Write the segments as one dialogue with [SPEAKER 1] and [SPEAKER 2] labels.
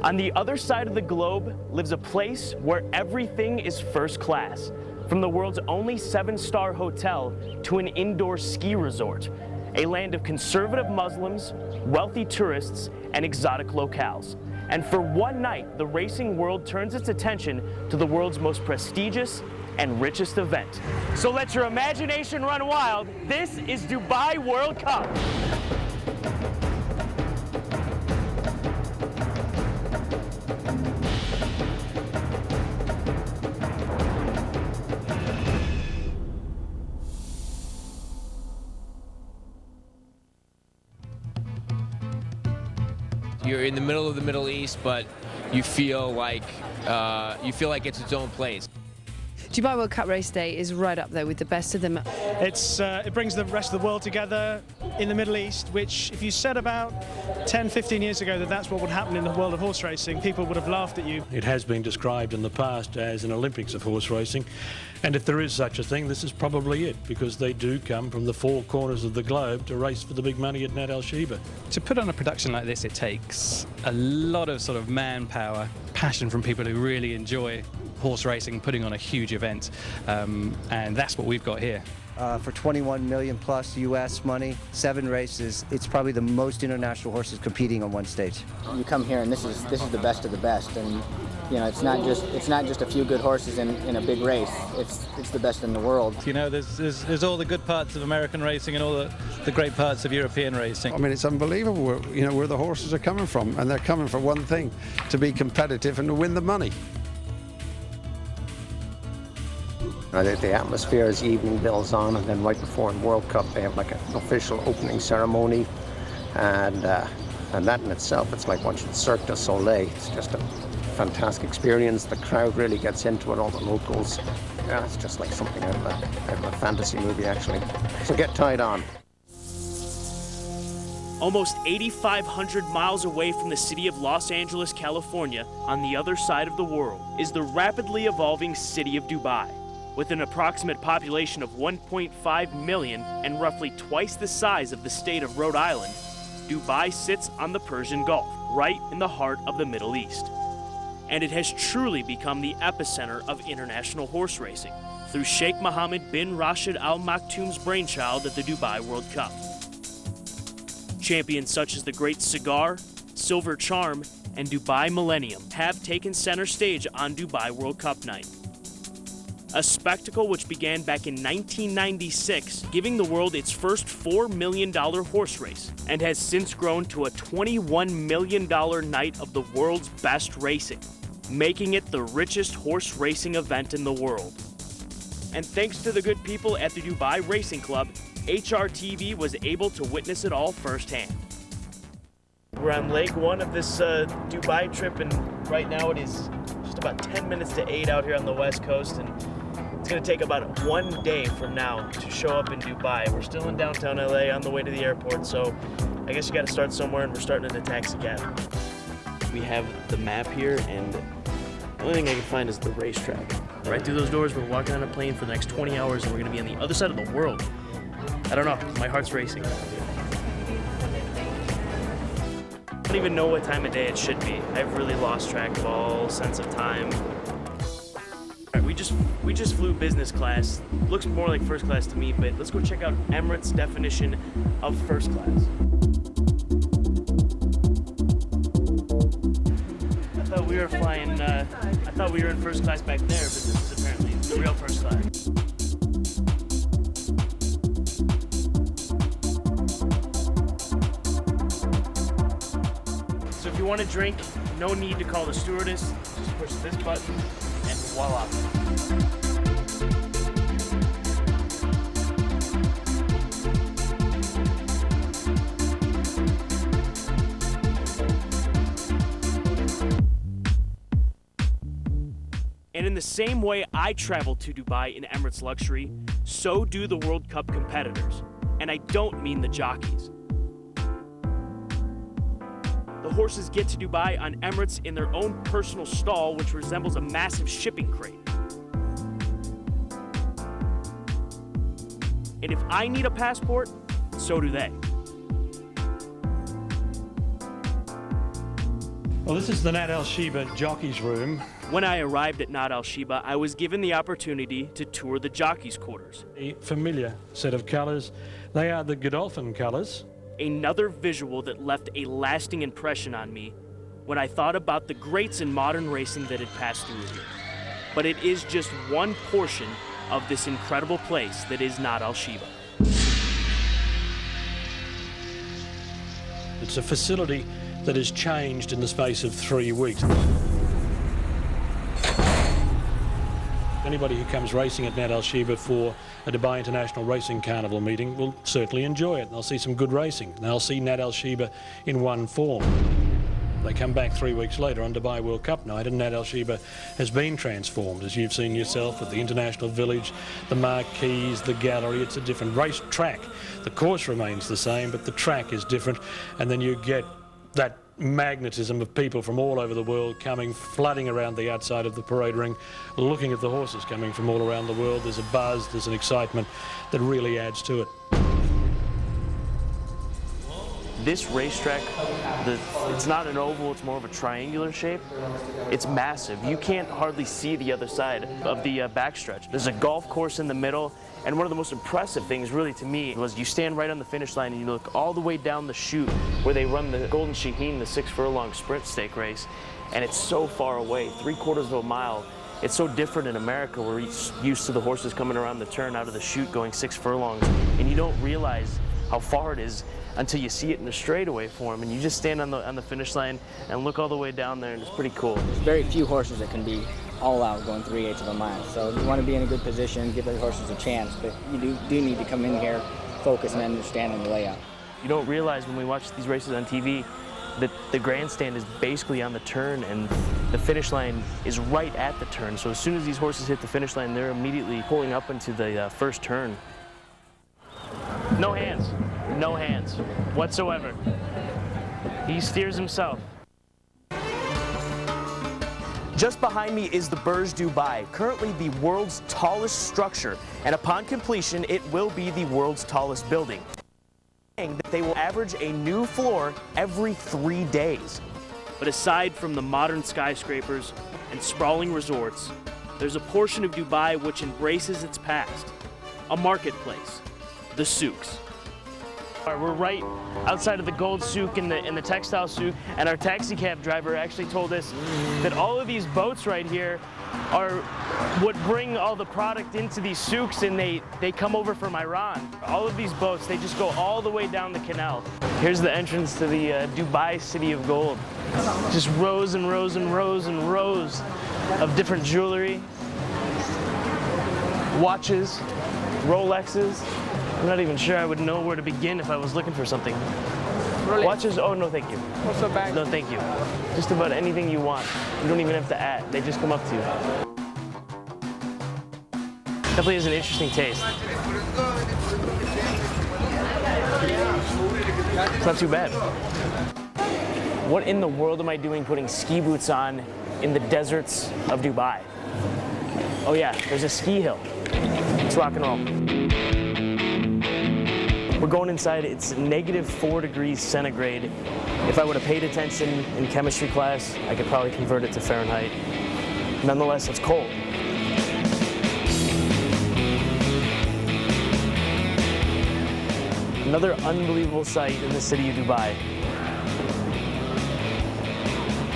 [SPEAKER 1] On the other side of the globe lives a place where everything is first class, from the world's only 7-star hotel to an indoor ski resort, a land of conservative Muslims, wealthy tourists, and exotic locales. And for one night, the racing world turns its attention to the world's most prestigious and richest event. So let your imagination run wild. This is Dubai World Cup.
[SPEAKER 2] You're in the middle of the Middle East, but you feel like it's its own place.
[SPEAKER 3] Dubai World Cup race day is right up there with the best of them.
[SPEAKER 4] It brings the rest of the world together in the Middle East, which if you said about 10, 15 years ago that that's what would happen in the world of horse racing, people would have laughed at you.
[SPEAKER 5] It has been described in the past as an Olympics of horse racing, and if there is such a thing, this is probably it, because they do come from the 4 corners of the globe to race for the big money at Nad Al Sheba.
[SPEAKER 6] To put on a production like this, it takes a lot of sort of manpower, passion from people who really enjoy horse racing, putting on a huge event, and that's what we've got here.
[SPEAKER 7] For 21 million plus US money, 7 races, it's probably the most international horses competing on one stage.
[SPEAKER 8] You come here and this is the best of the best, and you know it's not just a few good horses in a big race. It's the best in the world.
[SPEAKER 9] You know, there's all the good parts of American racing and all the great parts of European racing.
[SPEAKER 10] I mean, it's unbelievable where the horses are coming from, and they're coming for one thing: to be competitive and to win the money.
[SPEAKER 11] The atmosphere as the evening builds on, and then right before the World Cup they have like an official opening ceremony, and that in itself, it's like watching Cirque du Soleil. It's just a fantastic experience. The crowd really gets into it, all the locals. Yeah, it's just like something out of a fantasy movie actually. So get tied on.
[SPEAKER 1] Almost 8,500 miles away from the city of Los Angeles, California, on the other side of the world, is the rapidly evolving city of Dubai. With an approximate population of 1.5 million and roughly twice the size of the state of Rhode Island, Dubai sits on the Persian Gulf, right in the heart of the Middle East. And it has truly become the epicenter of international horse racing, through Sheikh Mohammed bin Rashid Al Maktoum's brainchild at the Dubai World Cup. Champions such as the Great Cigar, Silver Charm, and Dubai Millennium have taken center stage on Dubai World Cup night. A spectacle which began back in 1996, giving the world its first $4 million horse race, and has since grown to a $21 million night of the world's best racing, making it the richest horse racing event in the world. And thanks to the good people at the Dubai Racing Club, HRTV was able to witness it all firsthand. We're on leg 1 of this Dubai trip, and right now it is just about 10 minutes to 8 out here on the West Coast, and it's going to take about 1 day from now to show up in Dubai. We're still in downtown LA on the way to the airport, so I guess you got to start somewhere, and we're starting in a taxi cab. We have the map here, and the only thing I can find is the racetrack. Right through those doors, we're walking on a plane for the next 20 hours, and we're going to be on the other side of the world. I don't know, my heart's racing. I don't even know what time of day it should be. I've really lost track of all sense of time. All right, we just flew business class. Looks more like first class to me, but let's go check out Emirates' definition of first class. I thought we were flying, I thought we were in first class back there, but this is apparently the real first class. So if you want a drink, no need to call the stewardess. Just push this button and voila. And in the same way I travel to Dubai in Emirates Luxury, so do the World Cup competitors. And I don't mean the jockeys. The horses get to Dubai on Emirates in their own personal stall, which resembles a massive shipping crate. And if I need a passport, so do they.
[SPEAKER 5] Well, this is the Nad Al Sheba jockey's room.
[SPEAKER 1] When I arrived at Nad Al Sheba, I was given the opportunity to tour the jockeys' quarters.
[SPEAKER 5] A familiar set of colours. They are the Godolphin colours.
[SPEAKER 1] Another visual that left a lasting impression on me when I thought about the greats in modern racing that had passed through here. But it is just one portion of this incredible place that is Nad Al Sheba.
[SPEAKER 5] It's a facility that has changed in the space of 3 weeks. Anybody who comes racing at Nad Al Sheba for a Dubai International Racing Carnival meeting will certainly enjoy it. They'll see some good racing. They'll see Nad Al Sheba in one form. They come back 3 weeks later on Dubai World Cup night and Nad Al Sheba has been transformed, as you've seen yourself, with the International Village, the marquees, the gallery. It's a different race track. The course remains the same, but the track is different, and then you get that magnetism of people from all over the world coming, flooding around the outside of the parade ring, looking at the horses coming from all around the world. There's a buzz, there's an excitement that really adds to it.
[SPEAKER 1] This racetrack, it's not an oval, it's more of a triangular shape. It's massive. You can't hardly see the other side of the backstretch. There's a golf course in the middle, and one of the most impressive things really to me was you stand right on the finish line and you look all the way down the chute where they run the Golden Shaheen, the 6 furlong sprint stake race, and it's so far away, 3/4 of a mile. It's so different in America. We're used to the horses coming around the turn out of the chute going 6 furlongs, and you don't realize how far it is until you see it in the straightaway form, and you just stand on the finish line and look all the way down there, and it's pretty cool.
[SPEAKER 8] There's very few horses that can be all out going 3/8 of a mile. So you want to be in a good position, give the horses a chance, but you do need to come in here, focus, and understand the layout.
[SPEAKER 1] You don't realize when we watch these races on TV that the grandstand is basically on the turn and the finish line is right at the turn. So as soon as these horses hit the finish line, they're immediately pulling up into the first turn. No hands whatsoever. He steers himself. Just behind me is the Burj Dubai, currently the world's tallest structure, and upon completion, it will be the world's tallest building. They will average a new floor every 3 days. But aside from the modern skyscrapers and sprawling resorts, there's a portion of Dubai which embraces its past, a marketplace, the souks. We're right outside of the gold souk and the textile souk, and our taxi cab driver actually told us that all of these boats right here are what bring all the product into these souks, and they come over from Iran. All of these boats, they just go all the way down the canal. Here's the entrance to the Dubai City of Gold. Just rows and rows and rows and rows of different jewelry, watches, Rolexes. I'm not even sure I would know where to begin if I was looking for something. Watches? Oh, no, thank you.
[SPEAKER 12] What's the bag?
[SPEAKER 1] No, thank you. Just about anything you want. You don't even have to add. They just come up to you. Definitely has an interesting taste. It's not too bad. What in the world am I doing putting ski boots on in the deserts of Dubai? Oh yeah, there's a ski hill. Let's rock and roll. We're going inside. It's -4 degrees centigrade. If I would have paid attention in chemistry class, I could probably convert it to Fahrenheit. Nonetheless, it's cold. Another unbelievable sight in the city of Dubai.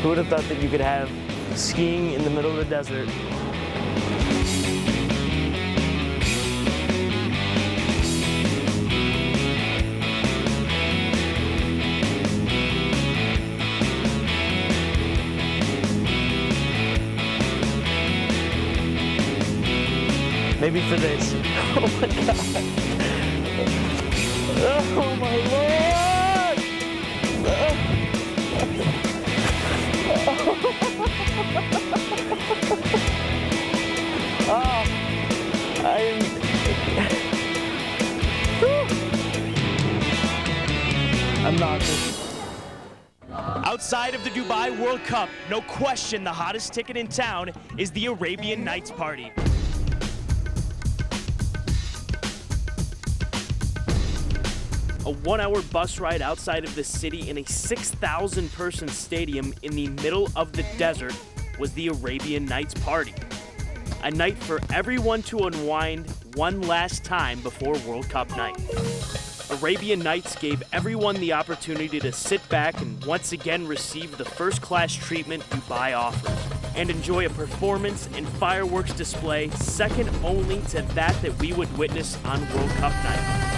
[SPEAKER 1] Who would have thought that you could have skiing in the middle of the desert? Maybe for this. Oh my God. Oh my Lord. Oh, I'm nauseous. Outside of the Dubai World Cup, no question the hottest ticket in town is the Arabian Nights party. A 1-hour bus ride outside of the city in a 6,000-person stadium in the middle of the desert was the Arabian Nights party. A night for everyone to unwind one last time before World Cup night. Arabian Nights gave everyone the opportunity to sit back and once again receive the first-class treatment Dubai offers and enjoy a performance and fireworks display second only to that we would witness on World Cup night.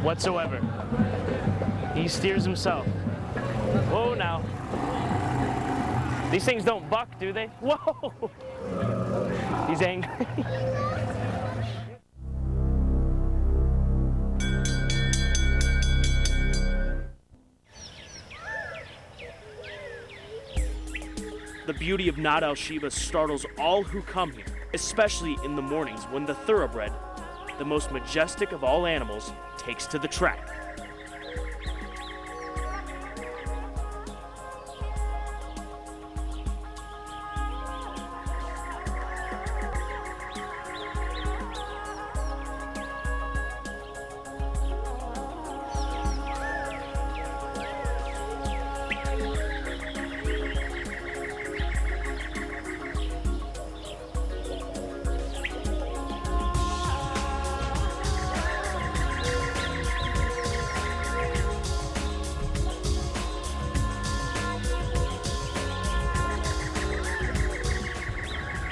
[SPEAKER 1] Whatsoever. He steers himself. Whoa now. These things don't buck, do they? Whoa! He's angry. The beauty of Nad Al Sheba startles all who come here, especially in the mornings when the thoroughbred, the most majestic of all animals, takes to the track.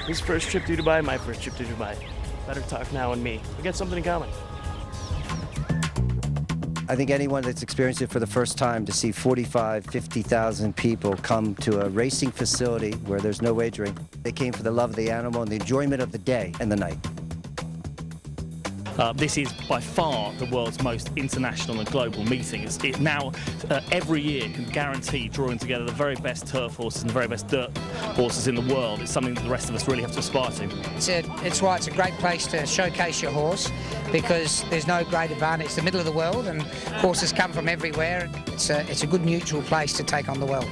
[SPEAKER 1] His first trip to Dubai, my first trip to Dubai. Better talk now and me. We got something in common.
[SPEAKER 7] I think anyone that's experienced it for the first time, to see 45, 50,000 people come to a racing facility where there's no wagering, they came for the love of the animal and the enjoyment of the day and the night.
[SPEAKER 12] This is by far the world's most international and global meeting. It now, every year, can guarantee drawing together the very best turf horses and the very best dirt horses in the world. It's something that the rest of us really have to aspire to.
[SPEAKER 13] It's why it's a great place to showcase your horse, because there's no great advantage. It's the middle of the world and horses come from everywhere. It's a good neutral place to take on the world.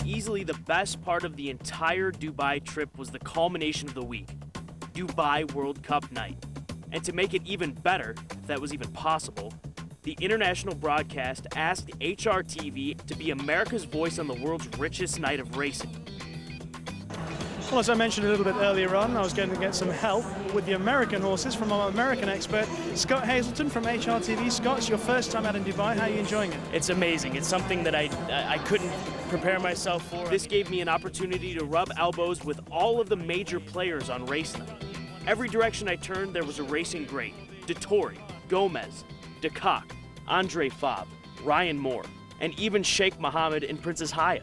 [SPEAKER 1] Easily the best part of the entire Dubai trip was the culmination of the week. Dubai World Cup night. And to make it even better, if that was even possible, the international broadcast asked HRTV to be America's voice on the world's richest night of racing.
[SPEAKER 4] Well, as I mentioned a little bit earlier on, I was going to get some help with the American horses from our American expert, Scott Hazelton from HRTV. Scott, it's your first time out in Dubai. How are you enjoying it?
[SPEAKER 1] It's amazing. It's something that I couldn't prepare myself for. This gave me an opportunity to rub elbows with all of the major players on race night. Every direction I turned, there was a racing great. Dettori, Gomez, DeCock, Andre Fabre, Ryan Moore, and even Sheikh Mohammed and Princess Haya.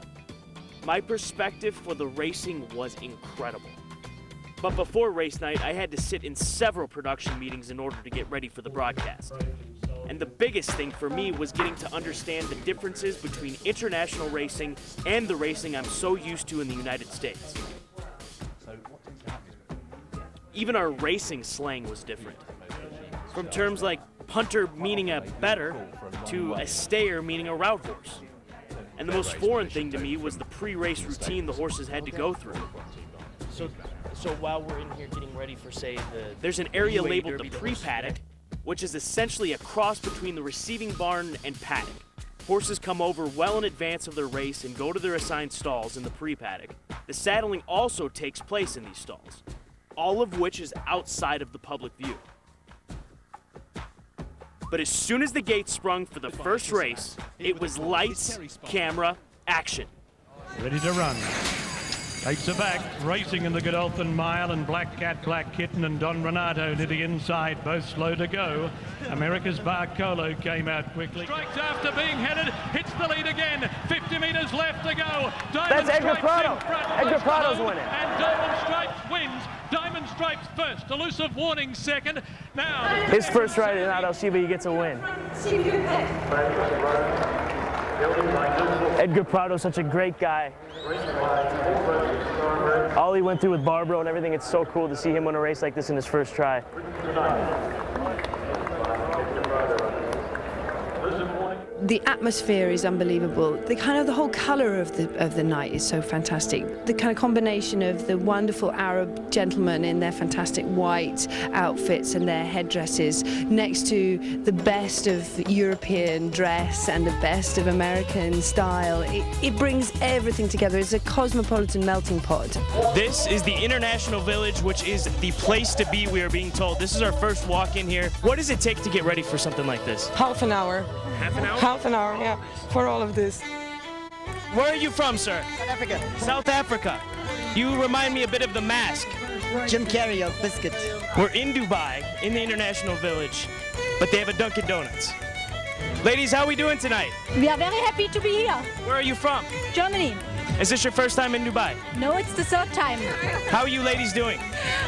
[SPEAKER 1] My perspective for the racing was incredible. But before race night, I had to sit in several production meetings in order to get ready for the broadcast. And the biggest thing for me was getting to understand the differences between international racing and the racing I'm so used to in the United States. Even our racing slang was different. From terms like punter meaning a better to a stayer meaning a route horse. And the most foreign thing to me was the pre-race routine the horses had to go through. So while we're in here getting ready for, say, there's an area labeled the pre-paddock, which is essentially a cross between the receiving barn and paddock. Horses come over well in advance of their race and go to their assigned stalls in the pre-paddock. The saddling also takes place in these stalls, all of which is outside of the public view. But as soon as the gate sprung for the first race, it was lights, camera, action.
[SPEAKER 14] Ready to run. Takes her back, racing in the Godolphin Mile, and Black Cat, Black Kitten and Don Renato to the inside, both slow to go. America's Barcolo came out quickly. Strikes after being headed, hits the lead again. 50 meters left to go. Diamond
[SPEAKER 1] That's Edgar
[SPEAKER 14] Stripes
[SPEAKER 1] Prado.
[SPEAKER 14] in front,
[SPEAKER 1] Edgar
[SPEAKER 14] close to
[SPEAKER 1] Prado's
[SPEAKER 14] home,
[SPEAKER 1] winning.
[SPEAKER 14] And Diamond Stripes wins. Diamond Stripes first, Elusive Warning second. Now
[SPEAKER 1] His first ride in Nad Al Sheba, he gets a win. Edgar Prado's such a great guy. All he went through with Barbaro and everything, it's so cool to see him win a race like this in his first try.
[SPEAKER 3] The atmosphere is unbelievable. The whole colour of the night is so fantastic. The kind of combination of the wonderful Arab gentlemen in their fantastic white outfits and their headdresses next to the best of European dress and the best of American style. It brings everything together. It's a cosmopolitan melting pot.
[SPEAKER 1] This is the International Village, which is the place to be, we are being told. This is our first walk in here. What does it take to get ready for something like this?
[SPEAKER 15] Half an hour.
[SPEAKER 1] Half an hour?
[SPEAKER 15] Half an hour, yeah, for all of this.
[SPEAKER 1] Where are you from, sir?
[SPEAKER 16] South Africa.
[SPEAKER 1] South Africa. You remind me a bit of The Mask.
[SPEAKER 16] Jim Carrey of Biscuit.
[SPEAKER 1] We're in Dubai, in the International Village, but they have a Dunkin' Donuts. Ladies, how are we doing tonight?
[SPEAKER 17] We are very happy to be here.
[SPEAKER 1] Where are you from?
[SPEAKER 17] Germany.
[SPEAKER 1] Is this your first time in Dubai?
[SPEAKER 17] No, it's the third time.
[SPEAKER 1] How are you ladies doing?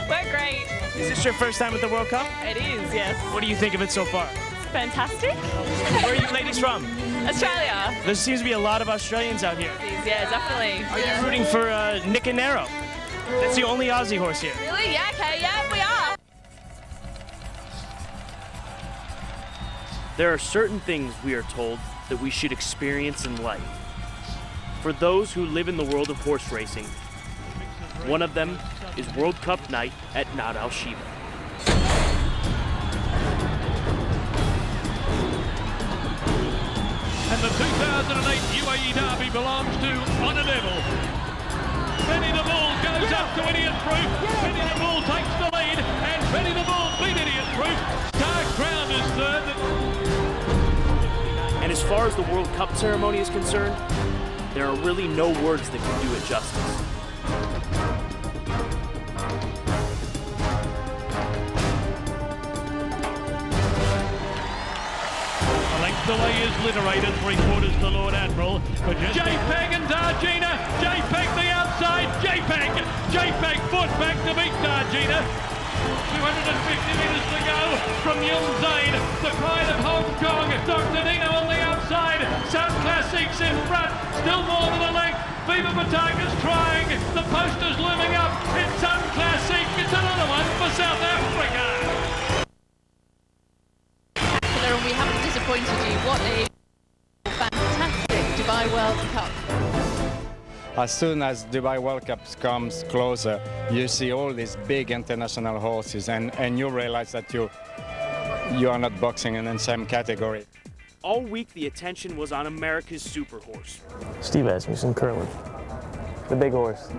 [SPEAKER 18] We're great.
[SPEAKER 1] Is this your first time at the World Cup?
[SPEAKER 18] It is, yes.
[SPEAKER 1] What do you think of it so far?
[SPEAKER 18] Fantastic.
[SPEAKER 1] Where are you ladies from?
[SPEAKER 18] Australia.
[SPEAKER 1] There seems to be a lot of Australians out here.
[SPEAKER 18] Yeah, definitely.
[SPEAKER 1] Are you rooting for Nick and Nero? That's the only Aussie horse here.
[SPEAKER 18] Really? Yeah, okay, yeah, we are.
[SPEAKER 1] There are certain things, we are told, that we should experience in life. For those who live in the world of horse racing, one of them is World Cup night at Nad Al Sheba.
[SPEAKER 14] And the 2008 UAE Derby belongs to Honor Devil. Benny the Bull goes up to Idiot Proof. Benny the Bull takes the lead, and Benny the Bull beat Idiot Proof. Dark Crown is third.
[SPEAKER 1] And as far as the World Cup ceremony is concerned, there are really no words that can do it justice.
[SPEAKER 14] Delay is literated, 3/4 to Lord Admiral. But JPEG and Dargina. JPEG the outside. JPEG foot back to beat Dargina. 250 metres to go from Yun Zain. The pride of Hong Kong. Dr. Dino on the outside. Sun Classics in front. Still more than a length. Viva Bataka's trying. The poster's looming up. It's Sun Classic. It's another one for South Africa.
[SPEAKER 18] And we haven't disappointed you. What a fantastic Dubai World Cup.
[SPEAKER 19] As soon as Dubai World Cup comes closer, you see all these big international horses and you realize that you are not boxing in the same category.
[SPEAKER 1] All week, the attention was on America's super horse.
[SPEAKER 20] Steve asked me some Curlin, the big horse.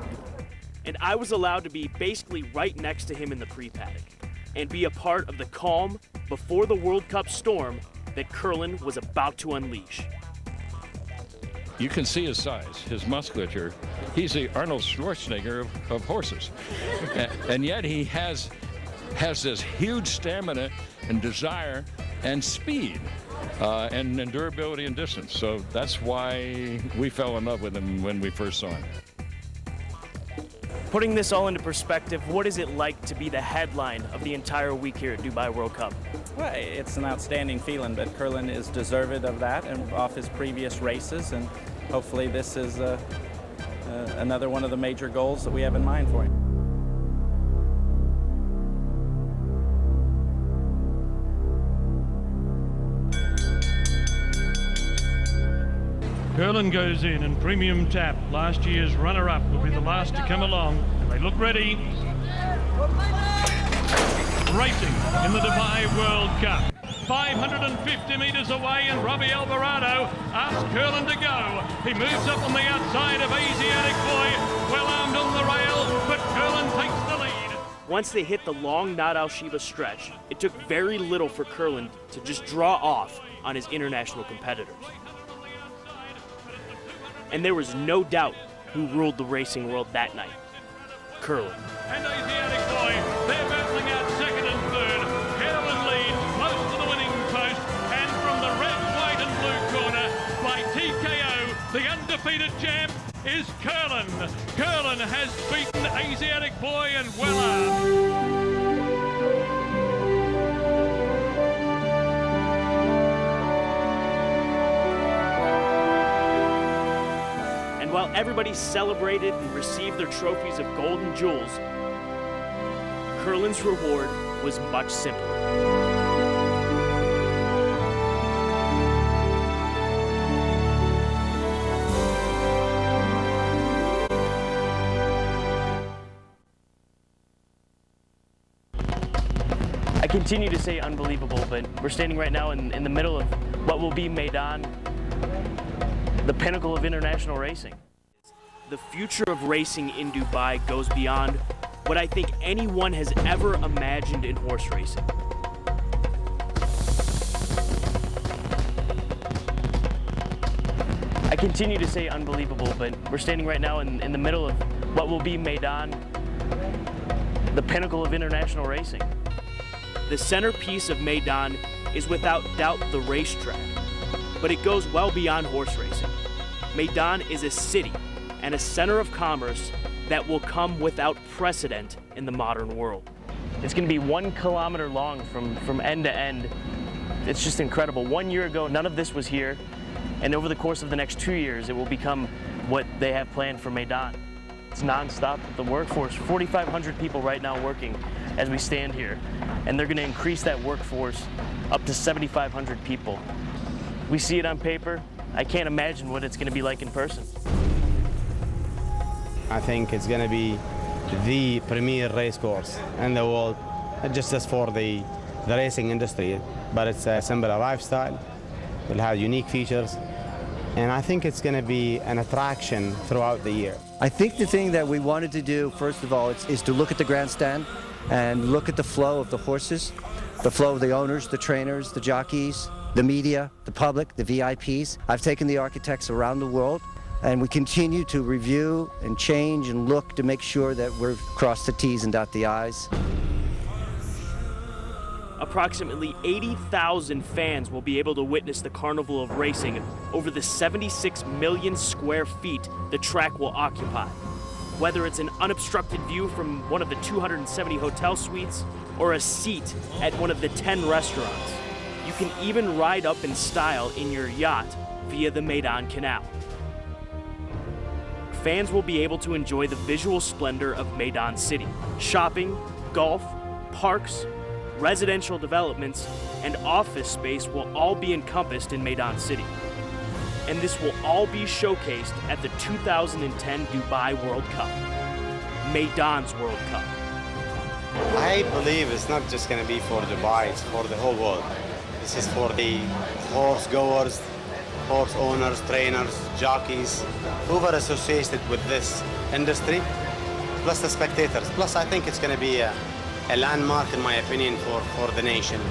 [SPEAKER 1] And I was allowed to be basically right next to him in the pre-paddock and be a part of the calm before the World Cup storm that Curlin was about to unleash.
[SPEAKER 21] You can see his size, his musculature. He's the Arnold Schwarzenegger of horses. And yet he has this huge stamina and desire and speed and durability and distance. So that's why we fell in love with him when we first saw him.
[SPEAKER 1] Putting this all into perspective, what is it like to be the headline of the entire week here at Dubai World Cup?
[SPEAKER 22] Well, it's an outstanding feeling, but Curlin is deserved of that and off his previous races, and hopefully this is another one of the major goals that we have in mind for him.
[SPEAKER 14] Curlin goes in and premium tap. Last year's runner-up will be the last to come along. And they look ready. Racing in the Dubai World Cup. 550 metres away, and Robbie Alvarado asks Curlin to go. He moves up on the outside of Asiatic Boy, well armed on the rail, but Curlin takes the lead.
[SPEAKER 1] Once they hit the long Nad Al Sheba stretch, it took very little for Curlin to just draw off on his international competitors. And there was no doubt who ruled the racing world that night. Curlin.
[SPEAKER 14] And Asiatic Boy, they're battling out second and third. Curlin lead, close to the winning post, and from the red, white and blue corner, by TKO, the undefeated champ is Curlin. Curlin has beaten Asiatic Boy and well armed.
[SPEAKER 1] And while everybody celebrated and received their trophies of gold and jewels, Curlin's reward was much simpler. continue to say unbelievable, but we're standing right now in the middle of what will be Meydan, the pinnacle of international racing. The future of racing in Dubai goes beyond what I think anyone has ever imagined in horse racing. I continue to say unbelievable, but we're standing right now in the middle of what will be Meydan, the pinnacle of international racing. The centerpiece of Meydan is without doubt the racetrack, but it goes well beyond horse racing. Meydan is a city and a center of commerce that will come without precedent in the modern world. It's going to be 1 kilometer long from end to end. It's just incredible. 1 year ago, none of this was here, and over the course of the next 2 years, it will become what they have planned for Meydan. It's non-stop. The workforce, 4,500 people right now working as we stand here, and they're going to increase that workforce up to 7,500 people. We see it on paper. I can't imagine what it's going to be like in person.
[SPEAKER 2] I think it's going to be the premier race course in the world, not just for the racing industry, but it's a symbol of lifestyle. It'll have unique features, and I think it's going to be an attraction throughout the year.
[SPEAKER 7] I think the thing that we wanted to do, first of all, is to look at the grandstand and look at the flow of the horses, the flow of the owners, the trainers, the jockeys, the media, the public, the VIPs. I've taken the architects around the world, and we continue to review and change and look to make sure that we're cross the T's and dot the I's.
[SPEAKER 1] Approximately 80,000 fans will be able to witness the Carnival of Racing over the 76 million square feet the track will occupy. Whether it's an unobstructed view from one of the 270 hotel suites or a seat at one of the 10 restaurants, you can even ride up in style in your yacht via the Meydan Canal. Fans will be able to enjoy the visual splendor of Meydan City. Shopping, golf, parks, residential developments, and office space will all be encompassed in Meydan City. And this will all be showcased at the 2010 Dubai World Cup, Meydan's World Cup.
[SPEAKER 2] I believe it's not just going to be for Dubai, it's for the whole world. This is for the horse goers, horse owners, trainers, jockeys, whoever associated with this industry, plus the spectators. Plus, I think it's going to be a landmark, in my opinion, for the nation.